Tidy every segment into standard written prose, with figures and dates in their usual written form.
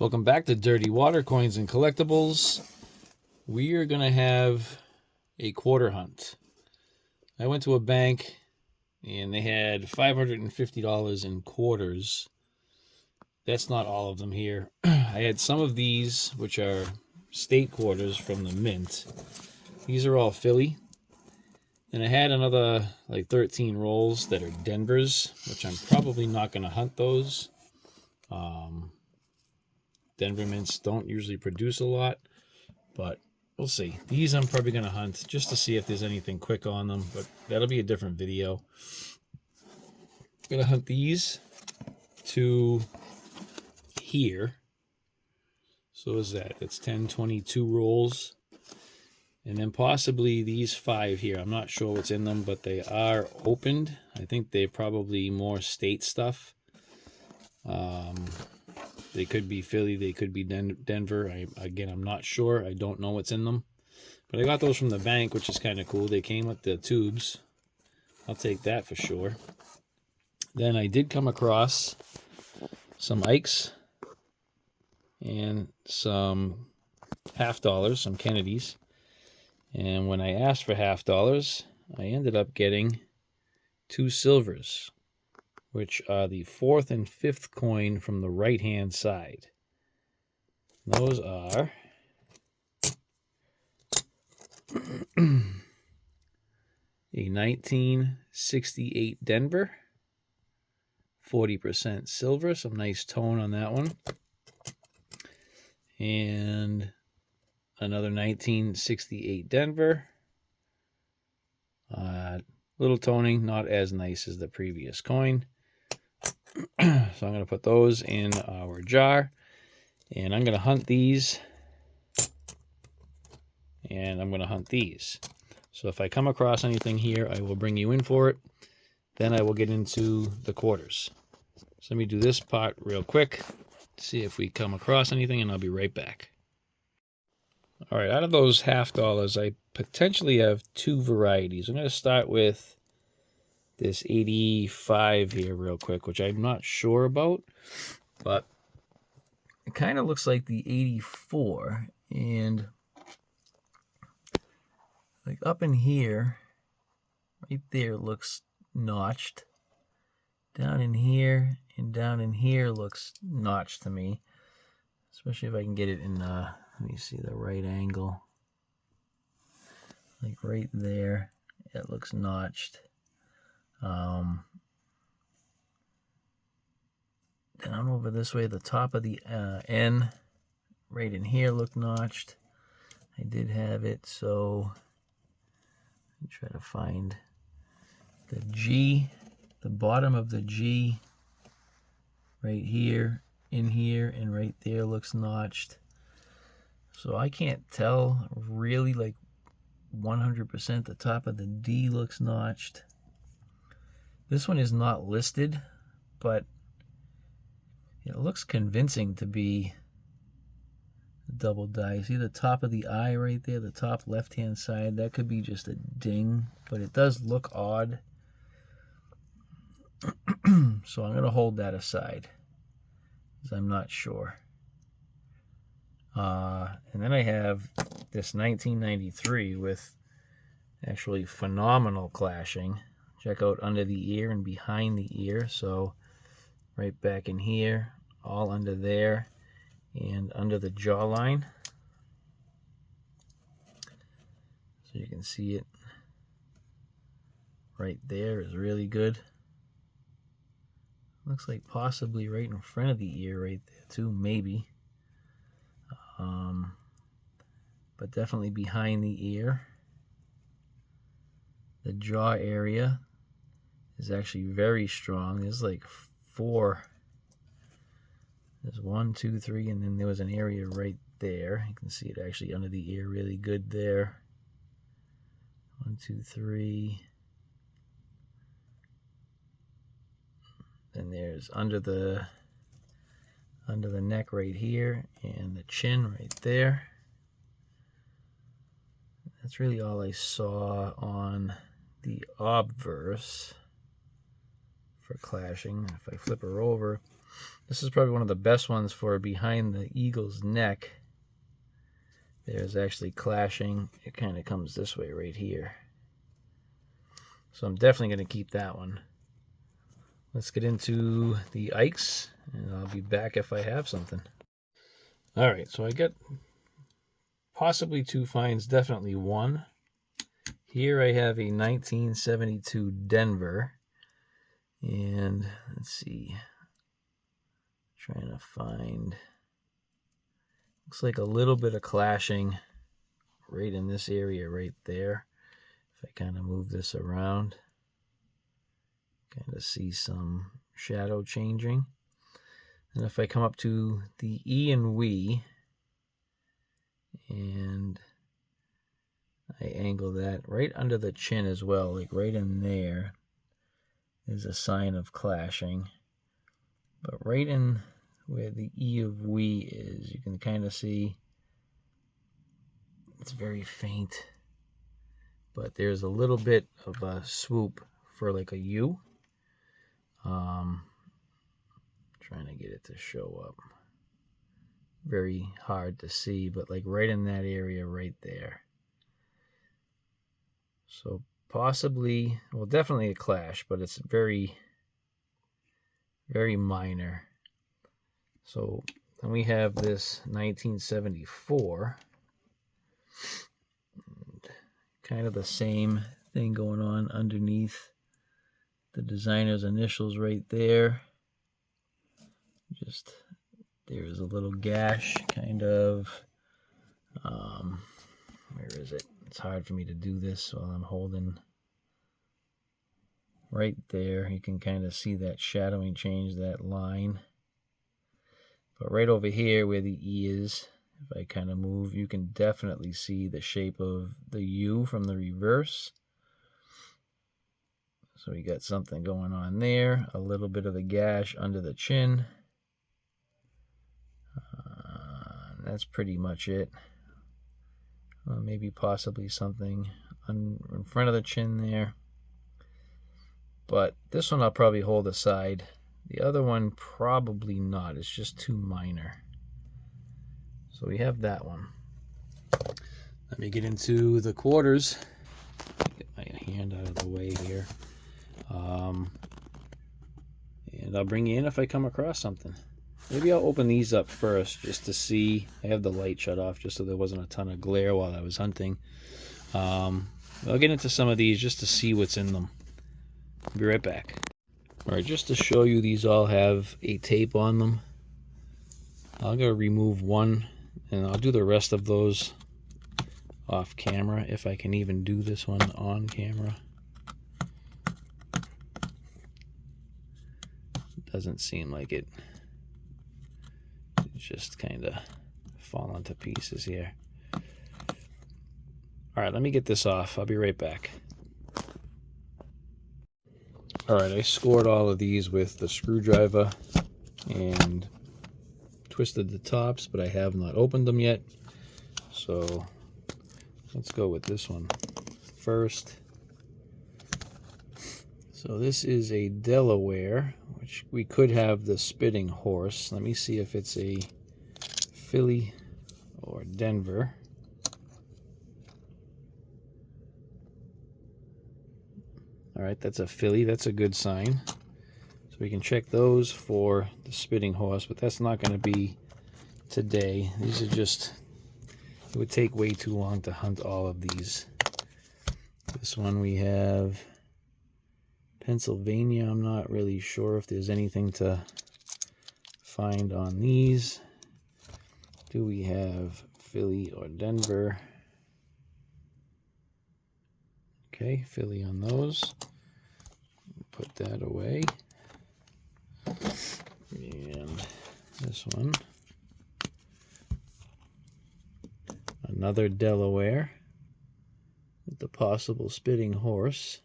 Welcome back to Dirty Water Coins and Collectibles. We are going to have a quarter hunt. I went to a bank and they had $550 in quarters. That's not all of them here. I had some of these, which are state quarters from the mint. These are all Philly. And I had another like 13 rolls that are Denvers, which I'm probably not going to hunt those. Denver mints don't usually produce a lot, but we'll see. These I'm probably going to hunt just to see if there's anything quick on them, but that'll be a different video. I'm going to hunt these to here. So is that? It's 10, 22 rolls. And then possibly these 5 here. I'm not sure what's in them, but they are opened. I think they're probably more state stuff. They could be Philly, they could be Denver. Again, I'm not sure. I don't know what's in them. But I got those from the bank, which is kind of cool. They came with the tubes. I'll take that for sure. Then I did come across some Ikes and some $half, some Kennedys. And when I asked for $half, I ended up getting 2 silvers, which are the 4th and 5th coin from the right-hand side. Those are a 1968 Denver, 40% silver, some nice tone on that one. And another 1968 Denver. Little toning, not as nice as the previous coin. So I'm going to put those in our jar. And I'm going to hunt these. And I'm going to hunt these. So if I come across anything here, I will bring you in for it. Then I will get into the quarters. So let me do this part real quick. See if we come across anything, and I'll be right back. All right, out of those $half, I potentially have 2 varieties. I'm going to start with this 85 here real quick, which I'm not sure about, but it kind of looks like the 84. And like up in here, right there looks notched. Down in here and down in here looks notched to me, especially if I can get it in, let me see the right angle. Like right there, it looks notched. Down over this way, the top of the N right in here looked notched. I did have it, so let me try to find the G, the bottom of the G right here, in here, and right there looks notched. So I can't tell really, like 100%. The top of the D looks notched. This one is not listed, but it looks convincing to be a double die. See the top of the I right there, the top left-hand side? That could be just a ding, but it does look odd. So I'm going to hold that aside, because I'm not sure. And then I have this 1993 with actually phenomenal clashing. Check out under the ear and behind the ear. So right back in here, all under there, and under the jawline. So you can see it right there is really good. Looks like possibly right in front of the ear right there too, maybe. But definitely behind the ear. The jaw area is actually very strong. There's like 4. There's 1, 2, 3, and then there was an area right there. You can see it actually under the ear really good there. 1, 2, 3. Then there's under the neck right here, and the chin right there. That's really all I saw on the obverse for clashing. If I flip her over, This is probably one of the best ones for behind the eagle's neck. There's actually clashing. It kind of comes this way right here. So I'm definitely going to keep that one. Let's get into the Ikes, and I'll be back if I have something. All right, so I got possibly 2 finds, definitely one. Here I have a 1972 Denver, and let's see, trying to find, looks like a little bit of clashing right in this area right there. If I kind of move this around, kind of see some shadow changing. And if I come up to the E and we, and I angle that right under the chin as well, like right in there is a sign of clashing. But right in where the E of we is, you can kind of see it's very faint, but there's a little bit of a swoop for like a U. Trying to get it to show up. Very hard to see, but like right in that area right there. So possibly, well, definitely a clash, but it's very, very minor. So then we have this 1974. And kind of the same thing going on underneath the designer's initials right there. Just there's a little gash, kind of. Where is it? It's hard for me to do this while I'm holding right there. You can kind of see that shadowing change, that line. But right over here where the E is, if I kind of move, you can definitely see the shape of the U from the reverse. So we got something going on there. A little bit of a gash under the chin. That's pretty much it. Maybe possibly something in front of the chin there. But this one I'll probably hold aside. The other one probably not. It's just too minor. So we have that one. Let me get into the quarters. Get my hand out of the way here. And I'll bring you in if I come across something. Maybe I'll open these up first just to see. I have the light shut off just so there wasn't a ton of glare while I was hunting. I'll get into some of these just to see what's in them. I'll be right back. All right, just to show you, these all have a tape on them. I'm going to remove one, and I'll do the rest of those off camera, if I can even do this one on camera. Doesn't seem like it. It's just kind of falling to pieces here. All right, let me get this off. I'll be right back. All right, I scored all of these with the screwdriver and twisted the tops, but I have not opened them yet. So let's go with this one first. So this is a Delaware, which we could have the spitting horse. Let me see if it's a Philly or Denver. All right, that's a Philly. That's a good sign. So we can check those for the spitting horse, but that's not going to be today. These are just, it would take way too long to hunt all of these. This one we have Pennsylvania. I'm not really sure if there's anything to find on these. Do we have Philly or Denver? Okay, Philly on those. Put that away. And this one. Another Delaware with the possible spitting horse.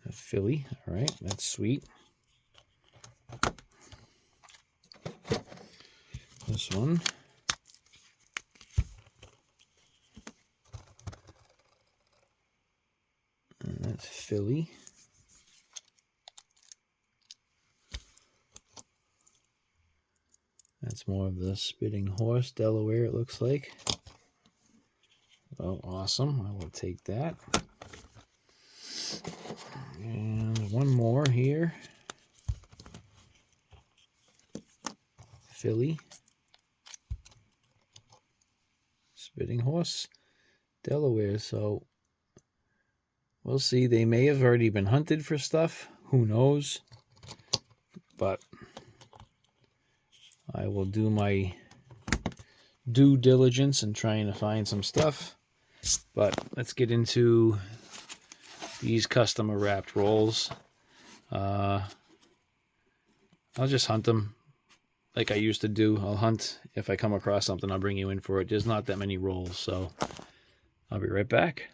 A Philly, all right, that's sweet. This one. And that's filly. That's more of the spitting horse, Delaware, it looks like. Oh, awesome. I will take that. And one more here. Filly. Spitting horse, Delaware. So we'll see. They may have already been hunted for stuff. Who knows? But I will do my due diligence in trying to find some stuff. But let's get into these customer wrapped rolls. I'll just hunt them like I used to do. I'll hunt. If I come across something, I'll bring you in for it. There's not that many rolls, so I'll be right back.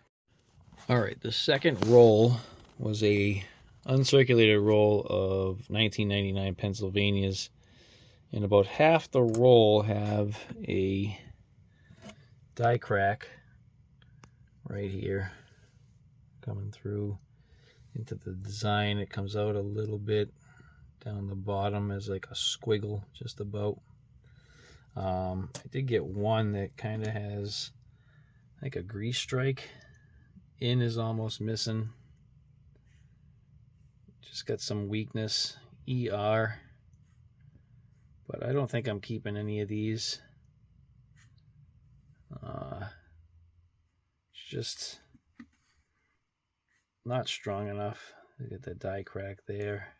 All right, the second roll was a uncirculated roll of 1999 Pennsylvanias, and about half the roll have a die crack right here coming through into the design. It comes out a little bit down the bottom as like a squiggle, just about. I did get one that kind of has like a grease strike. In is almost missing. Just got some weakness. ER. But I don't think I'm keeping any of these. It's just not strong enough. Look at the die crack there.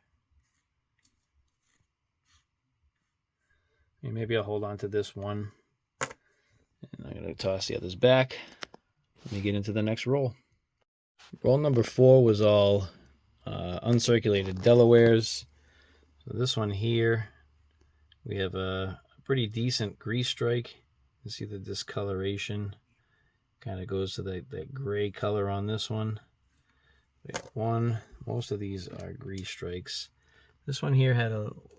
Maybe I'll hold on to this one. And I'm going to toss the others back. Let me get into the next roll. Roll number 4 was all uncirculated Delawares. So this one here, we have a pretty decent grease strike. You can see the discoloration kind of goes to that gray color on this one. We have one. Most of these are grease strikes. This one here had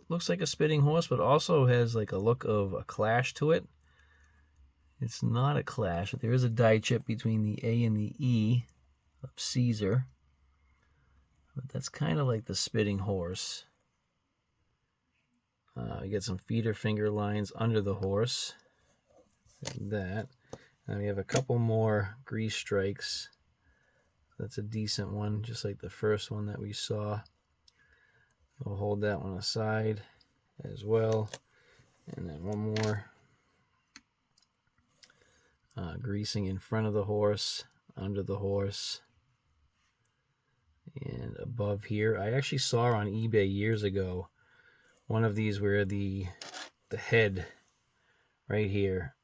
looks like a spitting horse, but also has like a look of a clash to it. It's not a clash. There is a die chip between the A and the E of Caesar. But that's kind of like the spitting horse. You get some feeder finger lines under the horse. Like that. And we have a couple more grease strikes. That's a decent one, just like the first one that we saw. We'll hold that one aside as well. And then one more. Greasing in front of the horse, under the horse, and above here. I actually saw on eBay years ago one of these where the head right here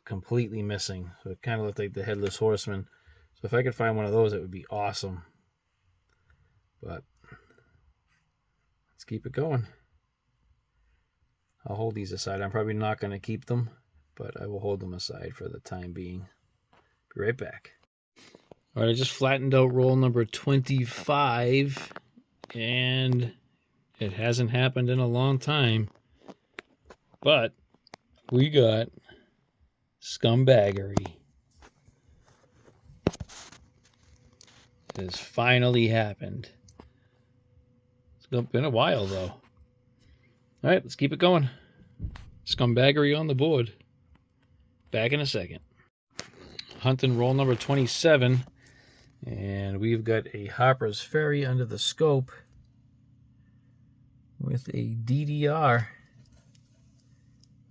completely missing. So it kind of looked like the Headless Horseman. So if I could find one of those, it would be awesome. But let's keep it going. I'll hold these aside. I'm probably not going to keep them, but I will hold them aside for the time being. Be right back. All right, I just flattened out roll number 25, and it hasn't happened in a long time, but we got Scumbaggery. It has finally happened. It's been a while, though. All right, let's keep it going. Scumbaggery on the board. Back in a second. Hunting roll number 27. And we've got a Harper's Ferry under the scope with a DDR.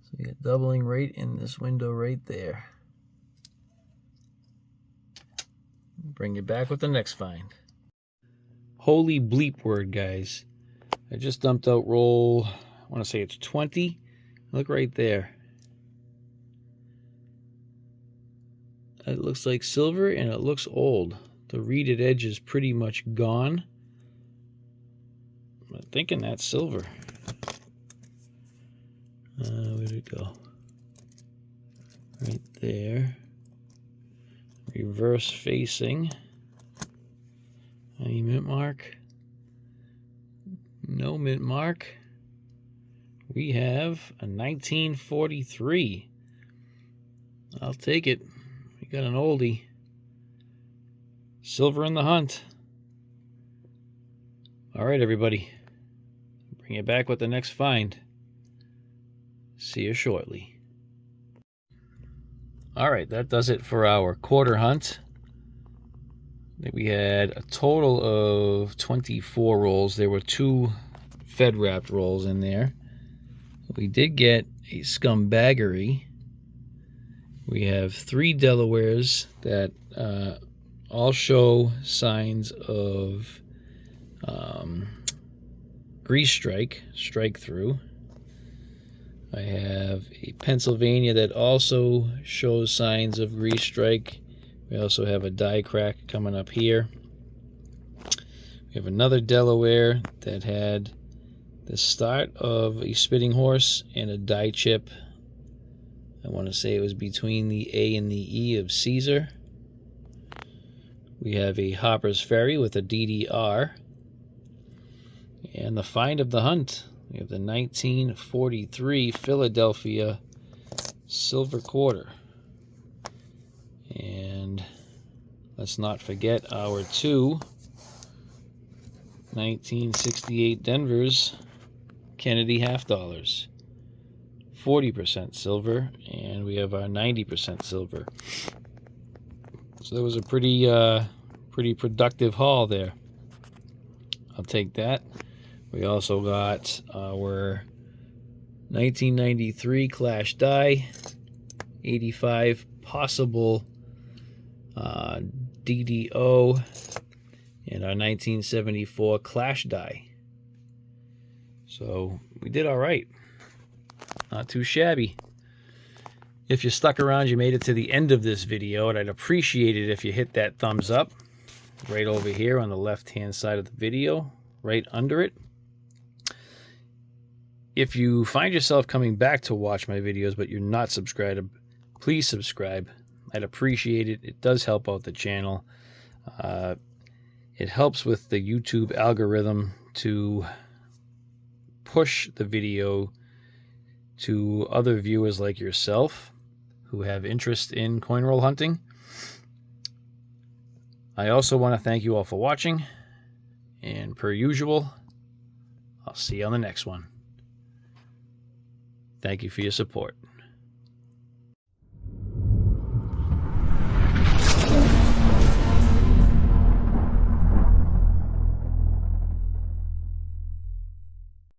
So you get doubling right in this window right there. Bring you back with the next find. Holy bleep word, guys. I just dumped out roll, I want to say it's 20. Look right there. It looks like silver and it looks old. The reeded edge is pretty much gone. I'm thinking that's silver. Where'd it go? Right there. Reverse facing. Any mint mark? No mint mark. We have a 1943. I'll take it. We got an oldie. Silver in the hunt. All right, everybody. Bring you back with the next find. See you shortly. All right, that does it for our quarter hunt. We had a total of 24 rolls. There were 2 Fed wrapped rolls in there. We did get a SCUMBAGGERY. We have 3 Delawares that all show signs of grease strike through. I have a Pennsylvania that also shows signs of grease strike. We also have a die crack coming up here. We have another Delaware that had the start of a spitting horse and a die chip. I want to say it was between the A and the E of Caesar. We have a Hopper's Ferry with a DDR. And the find of the hunt, we have the 1943 Philadelphia silver quarter. And let's not forget our 2 1968 Denver's Kennedy half dollars. 40% silver, and we have our 90% silver. So that was a pretty productive haul there. I'll take that. We also got our 1993 Clash die, 85 possible DDO, and our 1974 Clash die. So we did all right. Not too shabby. If you stuck around, you made it to the end of this video, and I'd appreciate it if you hit that thumbs up right over here on the left-hand side of the video, right under it. If you find yourself coming back to watch my videos, but you're not subscribed, please subscribe. I'd appreciate it. It does help out the channel. It helps with the YouTube algorithm to push the video to other viewers like yourself who have interest in coin roll hunting. I also want to thank you all for watching, and per usual, I'll see you on the next one. Thank you for your support.